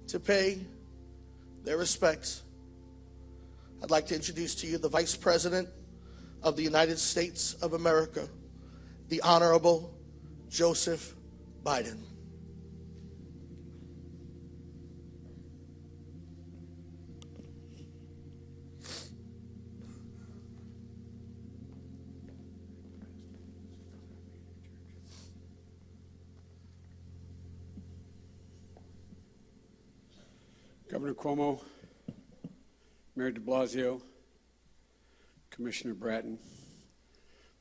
to pay their respects, I'd like to introduce to you the Vice President of the United States of America, the Honorable Joseph Biden. Governor Cuomo, Mayor de Blasio, Commissioner Bratton,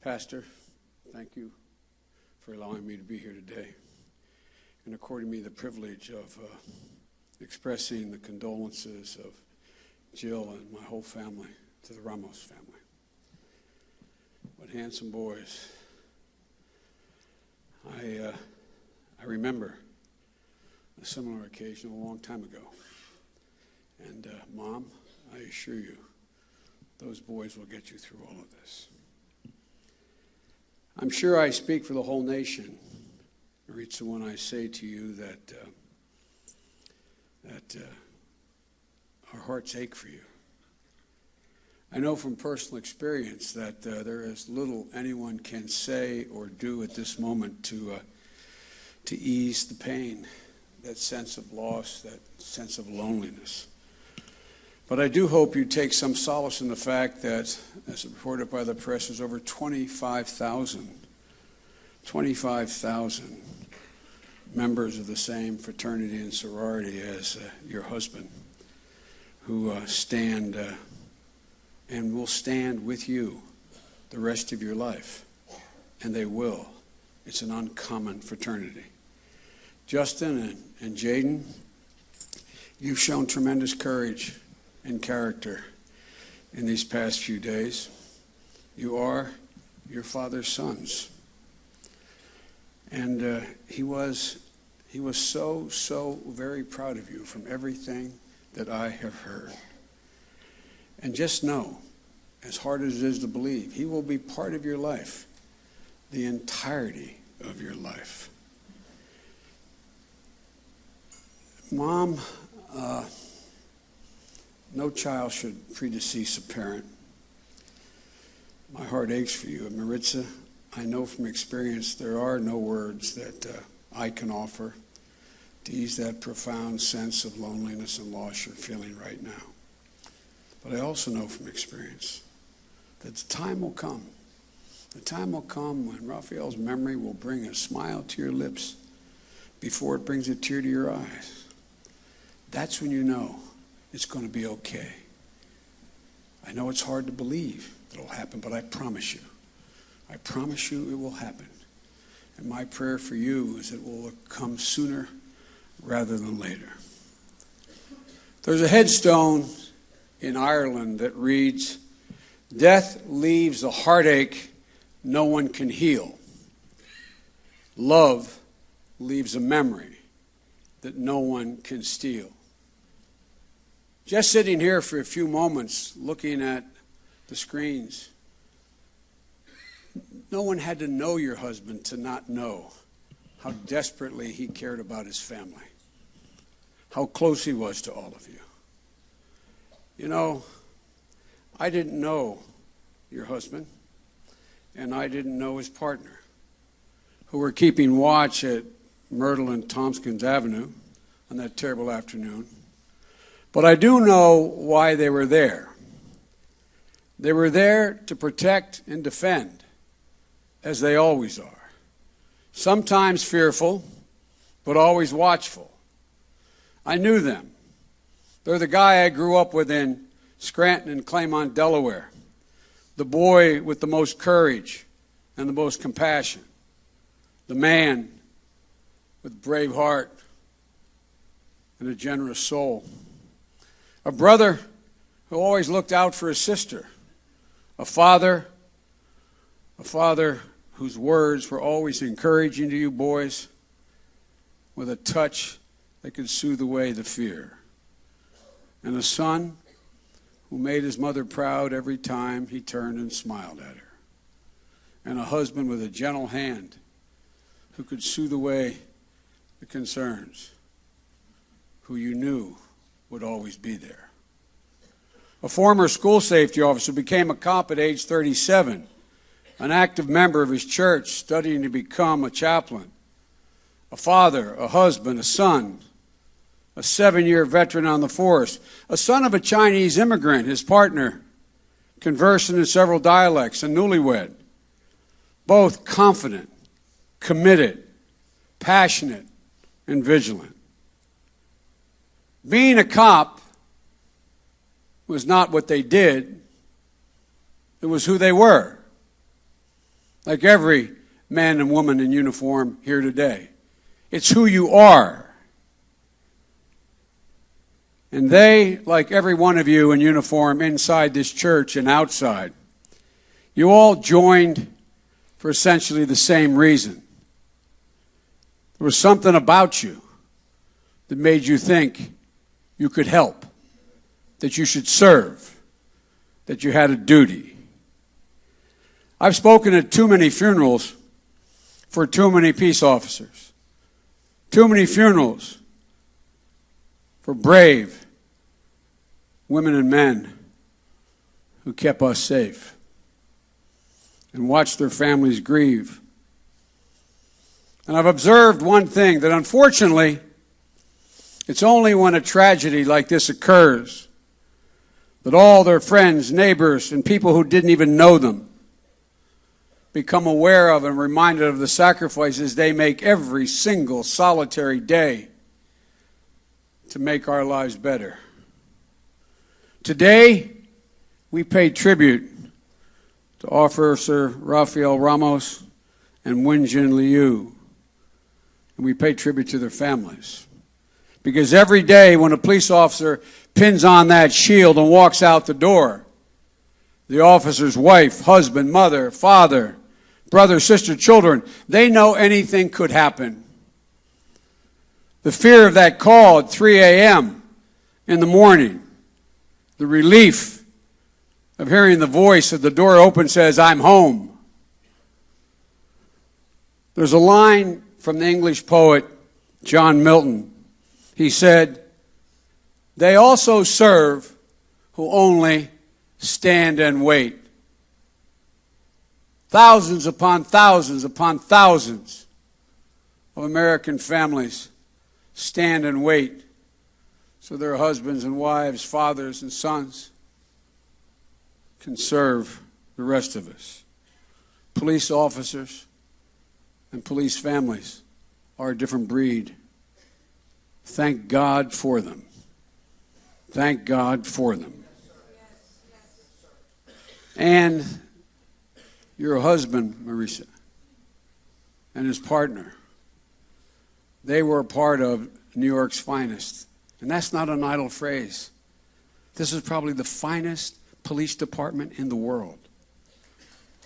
Pastor, thank you for allowing me to be here today and according me the privilege of expressing the condolences of Jill and my whole family to the Ramos family. What handsome boys. I remember a similar occasion a long time ago. And Mom, I assure you, those boys will get you through all of this. I'm sure I speak for the whole nation, Maritza, when I say to you that our hearts ache for you. I know from personal experience that there is little anyone can say or do at this moment to ease the pain, that sense of loss, that sense of loneliness. But I do hope you take some solace in the fact that, as reported by the press, there's over 25,000 members of the same fraternity and sorority as your husband who stand and will stand with you the rest of your life. And they will. It's an uncommon fraternity. Justin and Jaden, you've shown tremendous courage and character in these past few days. You are your father's sons. And he was so very proud of you from everything that I have heard. And just know, as hard as it is to believe, he will be part of your life, the entirety of your life. Mom, no child should predecease a parent. My heart aches for you. And Maritza, I know from experience there are no words that I can offer to ease that profound sense of loneliness and loss you're feeling right now. But I also know from experience that the time will come. The time will come when Rafael's memory will bring a smile to your lips before it brings a tear to your eyes. That's when you know it's going to be okay. I know it's hard to believe it'll happen, but I promise you it will happen. And my prayer for you is it will come sooner rather than later. There's a headstone in Ireland that reads, "Death leaves a heartache no one can heal. Love leaves a memory that no one can steal." Just sitting here for a few moments looking at the screens, no one had to know your husband to not know how desperately he cared about his family, how close he was to all of you. You know, I didn't know your husband, and I didn't know his partner, who were keeping watch at Myrtle and Tompkins Avenue on that terrible afternoon. But I do know why they were there. They were there to protect and defend, as they always are. Sometimes fearful, but always watchful. I knew them. They're the guy I grew up with in Scranton and Claymont, Delaware. The boy with the most courage and the most compassion. The man with a brave heart and a generous soul. A brother who always looked out for his sister. A father whose words were always encouraging to you boys with a touch that could soothe away the fear. And a son who made his mother proud every time he turned and smiled at her. And a husband with a gentle hand who could soothe away the concerns, who you knew would always be there. A former school safety officer became a cop at age 37, an active member of his church, studying to become a chaplain, a father, a husband, a son, a 7-year veteran on the force, a son of a Chinese immigrant, his partner, conversant in several dialects, and newlywed, both confident, committed, passionate, and vigilant. Being a cop was not what they did, it was who they were. Like every man and woman in uniform here today. It's who you are. And they, like every one of you in uniform inside this church and outside, you all joined for essentially the same reason. There was something about you that made you think you could help, that you should serve, that you had a duty. I've spoken at too many funerals for too many peace officers. Too many funerals for brave women and men who kept us safe and watched their families grieve. And I've observed one thing, that unfortunately, it's only when a tragedy like this occurs that all their friends, neighbors, and people who didn't even know them become aware of and reminded of the sacrifices they make every single solitary day to make our lives better. Today, we pay tribute to Officer Rafael Ramos and Wenjin Liu, and we pay tribute to their families. Because every day when a police officer pins on that shield and walks out the door, the officer's wife, husband, mother, father, brother, sister, children, they know anything could happen. The fear of that call at 3 a.m. in the morning, the relief of hearing the voice at the door open says, "I'm home." There's a line from the English poet John Milton. He said, "They also serve who only stand and wait." Thousands upon thousands of American families stand and wait so their husbands and wives, fathers and sons can serve the rest of us. Police officers and police families are a different breed. Thank God for them. Thank God for them. And your husband, Marisa, and his partner, they were a part of New York's finest. And that's not an idle phrase. This is probably the finest police department in the world.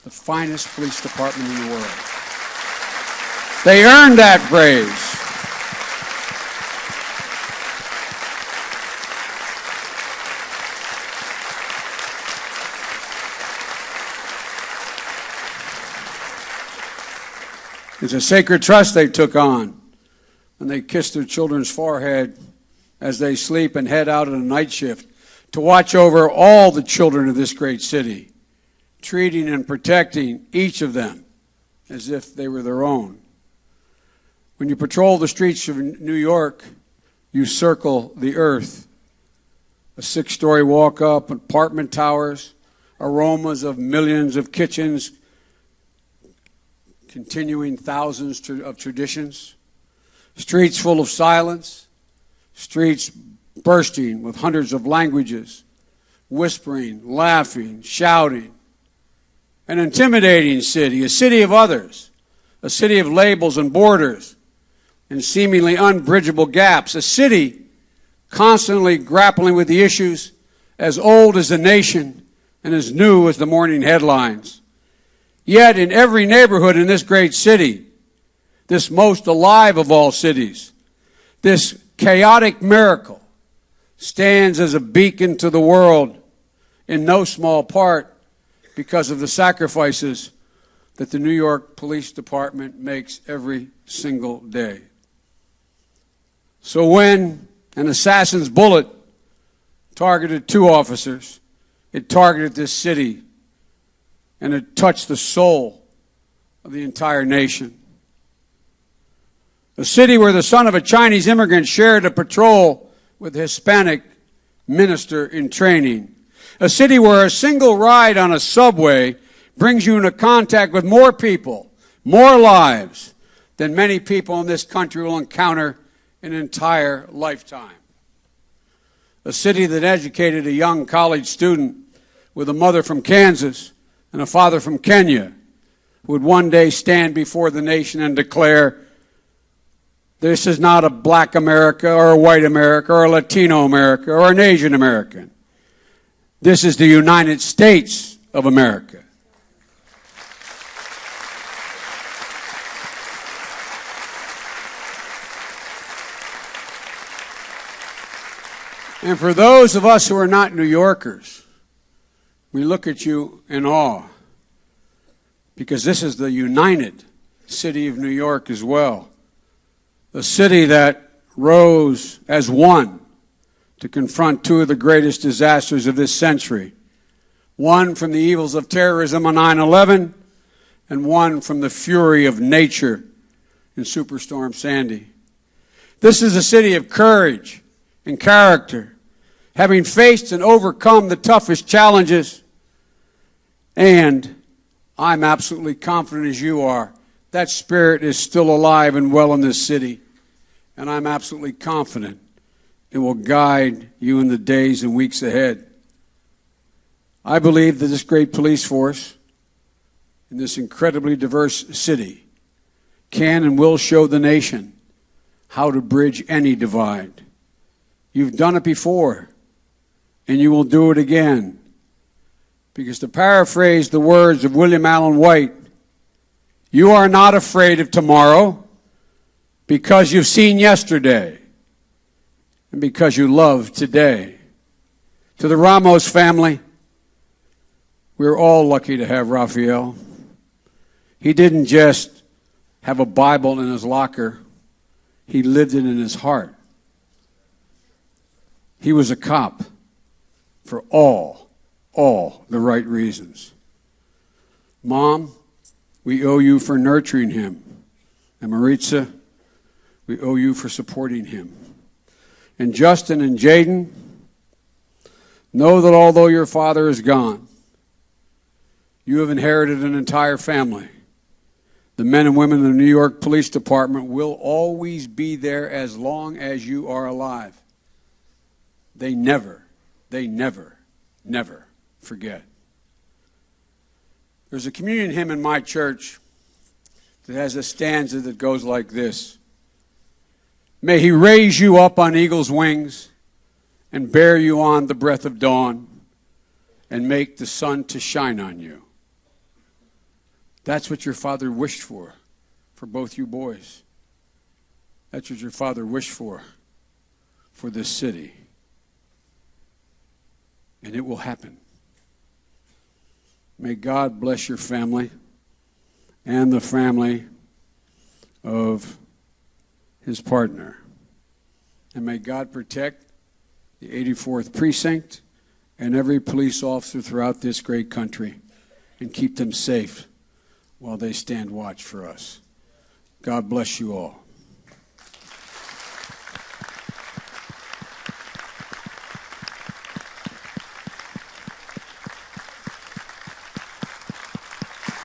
The finest police department in the world. They earned that praise. It's a sacred trust they took on when they kissed their children's forehead as they sleep and head out on a night shift to watch over all the children of this great city, treating and protecting each of them as if they were their own. When you patrol the streets of New York, you circle the earth. A 6-story walk-up, apartment towers, aromas of millions of kitchens, continuing thousands of traditions, streets full of silence, streets bursting with hundreds of languages, whispering, laughing, shouting. An intimidating city, a city of others, a city of labels and borders and seemingly unbridgeable gaps, a city constantly grappling with the issues as old as the nation and as new as the morning headlines. Yet in every neighborhood in this great city, this most alive of all cities, this chaotic miracle stands as a beacon to the world, in no small part because of the sacrifices that the New York Police Department makes every single day. So when An assassin's bullet targeted 2 officers. It targeted this city, and it touched the soul of the entire nation. A city where the son of a Chinese immigrant shared a patrol with a Hispanic minister in training. A city where a single ride on a subway brings you into contact with more people, more lives, than many people in this country will encounter in an entire lifetime. A city that educated a young college student with a mother from Kansas and a father from Kenya who would one day stand before the nation and declare, this is not a black America or a white America or a Latino America or an Asian American. This is the United States of America. And for those of us who are not New Yorkers, we look at you in awe, because this is the united city of New York as well. A city that rose as one to confront 2 of the greatest disasters of this century. One from the evils of terrorism on 9/11, and one from the fury of nature in Superstorm Sandy. This is a city of courage and character, having faced and overcome the toughest challenges. And I'm absolutely confident, as you are, that spirit is still alive and well in this city. And I'm absolutely confident it will guide you in the days and weeks ahead. I believe that this great police force in this incredibly diverse city can and will show the nation how to bridge any divide. You've done it before, and you will do it again. Because to paraphrase the words of William Allen White, you are not afraid of tomorrow because you've seen yesterday and because you love today. To the Ramos family, we're all lucky to have Rafael. He didn't just have a Bible in his locker. He lived it in his heart. He was a cop for all the right reasons. Mom, we owe you for nurturing him. And Maritza, we owe you for supporting him. And Justin and Jaden, know that although your father is gone, you have inherited an entire family. The men and women of the New York Police Department will always be there as long as you are alive. They never forget. There's a communion hymn in my church that has a stanza that goes like this. May he raise you up on eagle's wings and bear you on the breath of dawn and make the sun to shine on you. That's what your father wished for both you boys. That's what your father wished for this city. And it will happen. May God bless your family and the family of his partner. And may God protect the 84th Precinct and every police officer throughout this great country and keep them safe while they stand watch for us. God bless you all.